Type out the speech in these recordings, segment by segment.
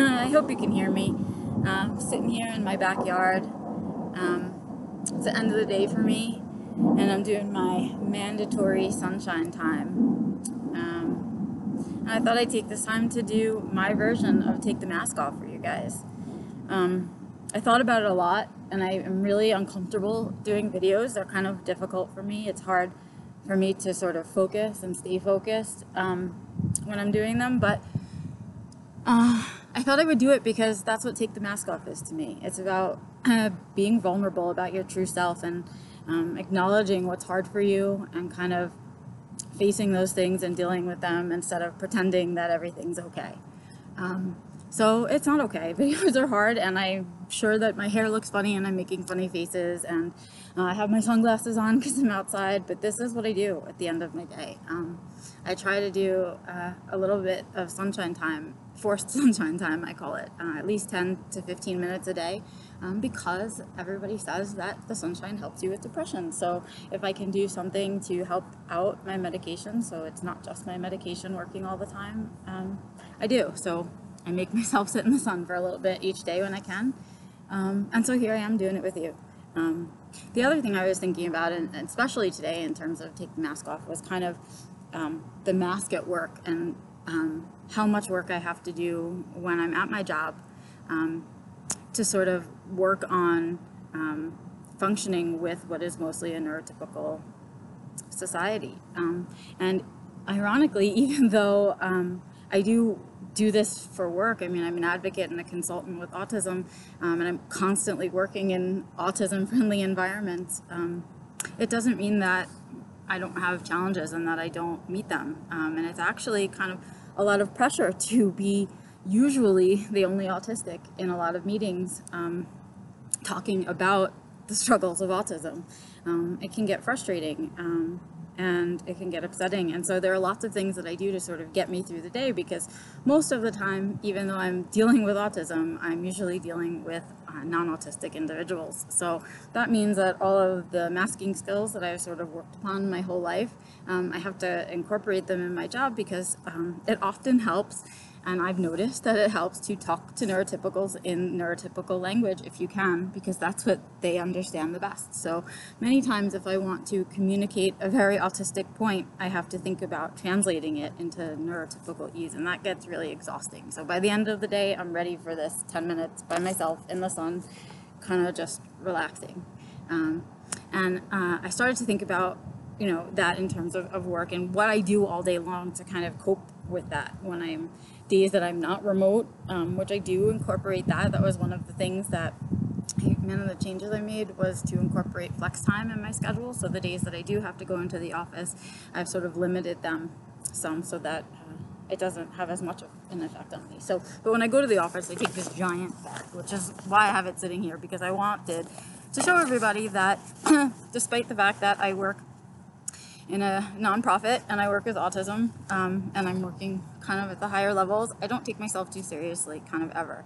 I hope you can hear me. Sitting here in my backyard. It's the end of the day for me, and I'm doing my mandatory sunshine time. And I thought I'd take this time to do my version of Take the Mask Off for you guys. I thought about it a lot, and I am really uncomfortable doing videos. They're kind of difficult for me. It's hard for me to sort of focus and stay focused when I'm doing them, but I thought I would do it because that's what Take the Mask Off is to me. It's about being vulnerable about your true self and acknowledging what's hard for you and kind of facing those things and dealing with them instead of pretending that everything's okay. So it's not okay. Videos are hard, and I'm sure that my hair looks funny and I'm making funny faces, and I have my sunglasses on because I'm outside, but this is what I do at the end of my day. I try to do a little bit of sunshine time, forced sunshine time I call it, at least 10 to 15 minutes a day, because everybody says that the sunshine helps you with depression. So if I can do something to help out my medication, so it's not just my medication working all the time, I do. So I make myself sit in the sun for a little bit each day when I can. And so here I am doing it with you. The other thing I was thinking about, and especially today in terms of Take the Mask Off, was kind of the mask at work and how much work I have to do when I'm at my job to sort of work on functioning with what is mostly a neurotypical society. And ironically, even though I do this for work, I mean, I'm an advocate and a consultant with autism, and I'm constantly working in autism-friendly environments, it doesn't mean that I don't have challenges and that I don't meet them. And it's actually kind of a lot of pressure to be usually the only autistic in a lot of meetings talking about the struggles of autism. It can get frustrating and it can get upsetting. And so there are lots of things that I do to sort of get me through the day, because most of the time, even though I'm dealing with autism, I'm usually dealing with non-autistic individuals. So that means that all of the masking skills that I've sort of worked upon my whole life, I have to incorporate them in my job, because it often helps, and I've noticed that it helps to talk to neurotypicals in neurotypical language if you can, because that's what they understand the best. So many times if I want to communicate a very autistic point, I have to think about translating it into neurotypical ease, and that gets really exhausting. So by the end of the day, I'm ready for this 10 minutes by myself in the sun, kind of just relaxing. And I started to think about, you know, that in terms of work and what I do all day long to kind of cope with that when I'm days that I'm not remote, which I do incorporate that. That was one of the things that, one of the changes I made was to incorporate flex time in my schedule. So the days that I do have to go into the office, I've sort of limited them some so that it doesn't have as much of an effect on me. So, but when I go to the office, I take this giant bag, which is why I have it sitting here, because I wanted to show everybody that despite the fact that I work in a nonprofit and I work with autism, and I'm working kind of at the higher levels, I don't take myself too seriously, kind of ever.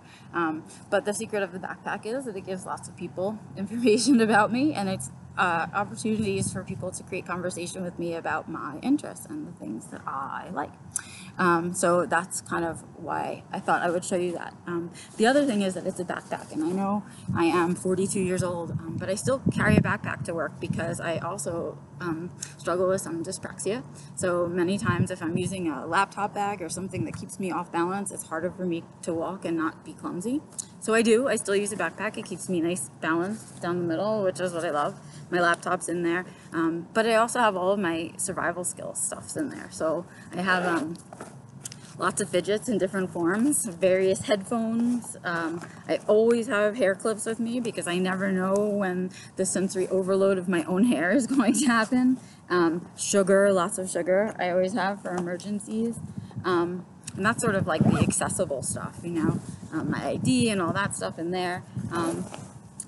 But the secret of the backpack is that it gives lots of people information about me, and it's opportunities for people to create conversation with me about my interests and the things that I like. So that's kind of why I thought I would show you that. The other thing is that it's a backpack, and I know I am 42 years old, but I still carry a backpack to work because I also struggle with some dyspraxia. So many times if I'm using a laptop bag or something that keeps me off balance, it's harder for me to walk and not be clumsy. So I still use a backpack. It keeps me nice balanced down the middle, which is what I love. My laptop's in there, but I also have all of my survival skills stuffs in there. So I have lots of fidgets in different forms, various headphones. I always have hair clips with me because I never know when the sensory overload of my own hair is going to happen. Sugar, lots of sugar I always have for emergencies. And that's sort of like the accessible stuff, you know, my ID and all that stuff in there.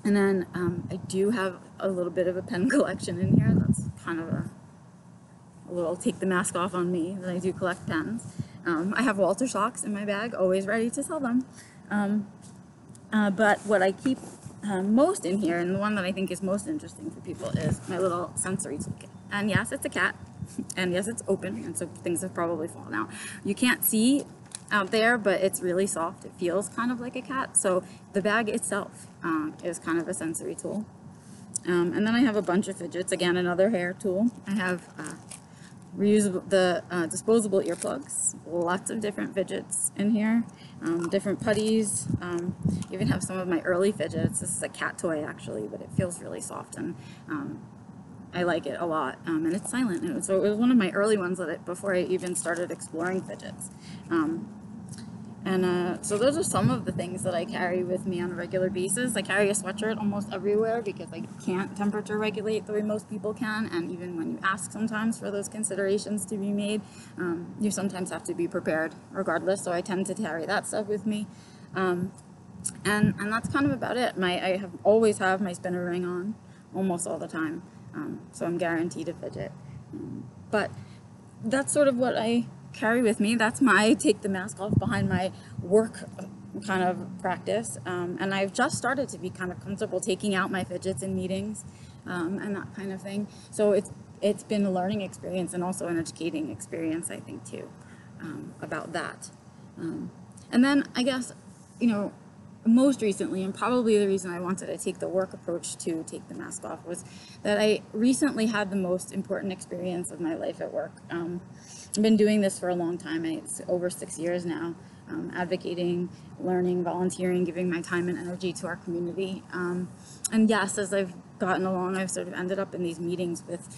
And then I do have a little bit of a pen collection in here. That's kind of a little take the mask off on me, that I do collect pens. I have Walter socks in my bag, always ready to sell them. But what I keep most in here, and the one that I think is most interesting for people, is my little sensory toolkit. And yes, it's a cat, and yes, it's open, and so things have probably fallen out. You can't see out there, but it's really soft. It feels kind of like a cat. So the bag itself is kind of a sensory tool. And then I have a bunch of fidgets. Again, another hair tool. I have disposable earplugs. Lots of different fidgets in here. Different putties. Even have some of my early fidgets. This is a cat toy actually, but it feels really soft, and I like it a lot. And it's silent. So it was one of my early ones before I even started exploring fidgets. So those are some of the things that I carry with me on a regular basis. I carry a sweatshirt almost everywhere because I can't temperature regulate the way most people can, and even when you ask sometimes for those considerations to be made, you sometimes have to be prepared regardless, so I tend to carry that stuff with me. And that's kind of about it. I always have my spinner ring on almost all the time, so I'm guaranteed a fidget. But that's sort of what I carry with me. That's my take the mask off behind my work kind of practice, and I've just started to be kind of comfortable taking out my fidgets in meetings and that kind of thing. So it's been a learning experience and also an educating experience, I think, too, about that. And then I guess, most recently, and probably the reason I wanted to take the work approach to take the mask off, was that I recently had the most important experience of my life at work. I've been doing this for a long time. It's over 6 years now, advocating, learning, volunteering, giving my time and energy to our community. And yes, as I've gotten along, I've sort of ended up in these meetings with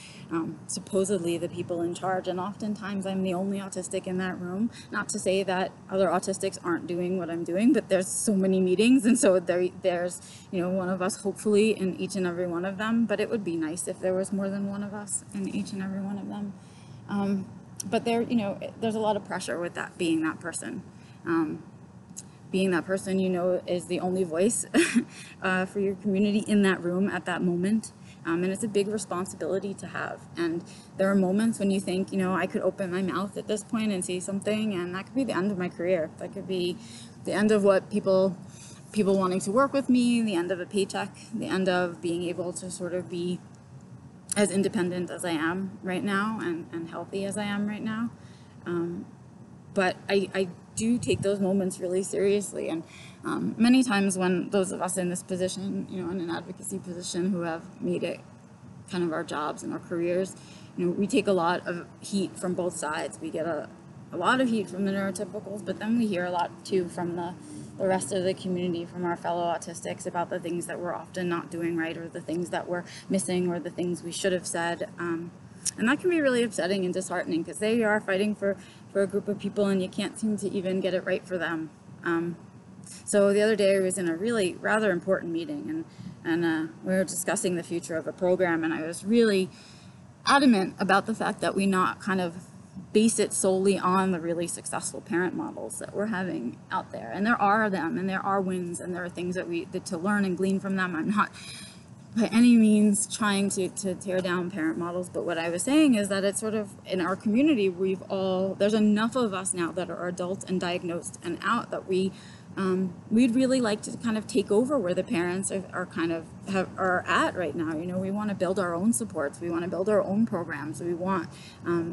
supposedly the people in charge, and oftentimes I'm the only autistic in that room. Not to say that other autistics aren't doing what I'm doing, but there's so many meetings, and so there's one of us hopefully in each and every one of them, but it would be nice if there was more than one of us in each and every one of them. But there's a lot of pressure with that, being that person. Being that person, is the only voice for your community in that room at that moment. And it's a big responsibility to have. And there are moments when you think, I could open my mouth at this point and say something, and that could be the end of my career. That could be the end of what people wanting to work with me, the end of a paycheck, the end of being able to sort of be as independent as I am right now and healthy as I am right now. But I do take those moments really seriously, and many times when those of us in this position, in an advocacy position, who have made it kind of our jobs and our careers, we take a lot of heat from both sides. We get a lot of heat from the neurotypicals, but then we hear a lot too from the rest of the community, from our fellow autistics, about the things that we're often not doing right, or the things that we're missing, or the things we should have said. And that can be really upsetting and disheartening, because there you are fighting for a group of people and you can't seem to even get it right for them. So the other day I was in a really rather important meeting, and we were discussing the future of a program, and I was really adamant about the fact that we not kind of base it solely on the really successful parent models that we're having out there. And there are them, and there are wins, and there are things that to learn and glean from them. I'm not by any means trying to tear down parent models, but what I was saying is that it's sort of, in our community, there's enough of us now that are adults and diagnosed and out, that we'd really like to kind of take over where the parents are at right now. We want to build our own supports. We want to build our own programs. We want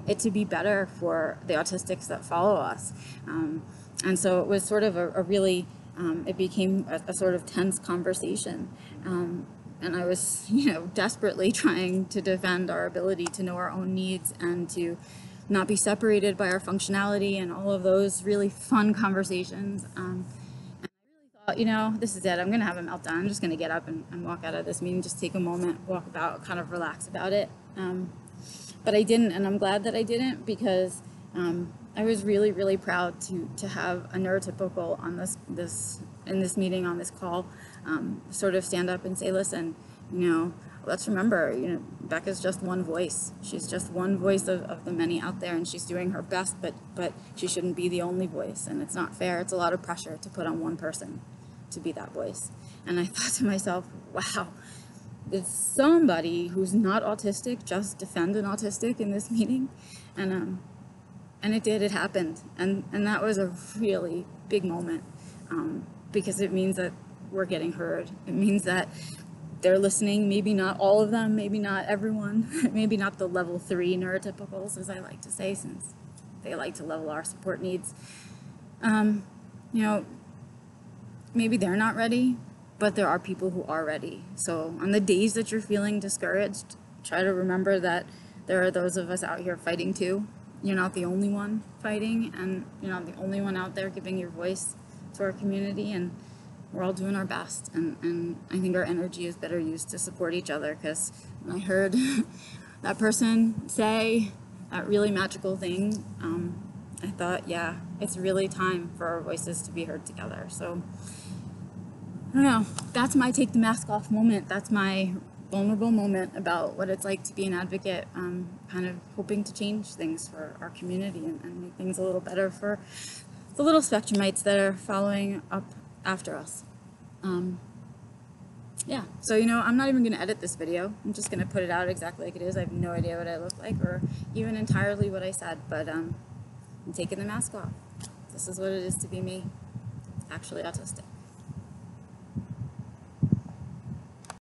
it to be better for the autistics that follow us. And so it was sort of a really, it became a sort of tense conversation. And I was, desperately trying to defend our ability to know our own needs and to not be separated by our functionality, and all of those really fun conversations. And I really thought, this is it. I'm going to have a meltdown. I'm just going to get up and walk out of this meeting, just take a moment, walk about, kind of relax about it. But I didn't, and I'm glad that I didn't, because I was really, really proud to have a neurotypical on in this meeting, on this call, sort of stand up and say, listen, let's remember, Becca's just one voice. She's just one voice of the many out there, and she's doing her best, but she shouldn't be the only voice, and it's not fair. It's a lot of pressure to put on one person to be that voice. And I thought to myself, wow, did somebody who's not autistic just defend an autistic in this meeting? And it happened, and that was a really big moment, because it means that we're getting heard. It means that they're listening, maybe not all of them, maybe not everyone, maybe not the level 3 neurotypicals, as I like to say, since they like to level our support needs. You know, maybe they're not ready, but there are people who are ready. So on the days that you're feeling discouraged, try to remember that there are those of us out here fighting too. You're not the only one fighting, and you're not the only one out there giving your voice to our community, and we're all doing our best. And I think our energy is better used to support each other, because when I heard that person say that really magical thing, I thought, yeah, it's really time for our voices to be heard together. So I don't know, that's my take the mask off moment. That's my vulnerable moment about what it's like to be an advocate, kind of hoping to change things for our community and make things a little better for the little spectrumites that are following up after us. Yeah, so I'm not even going to edit this video. I'm just going to put it out exactly like it is. I have no idea what I look like or even entirely what I said, but I'm taking the mask off. This is what it is to be me, actually autistic.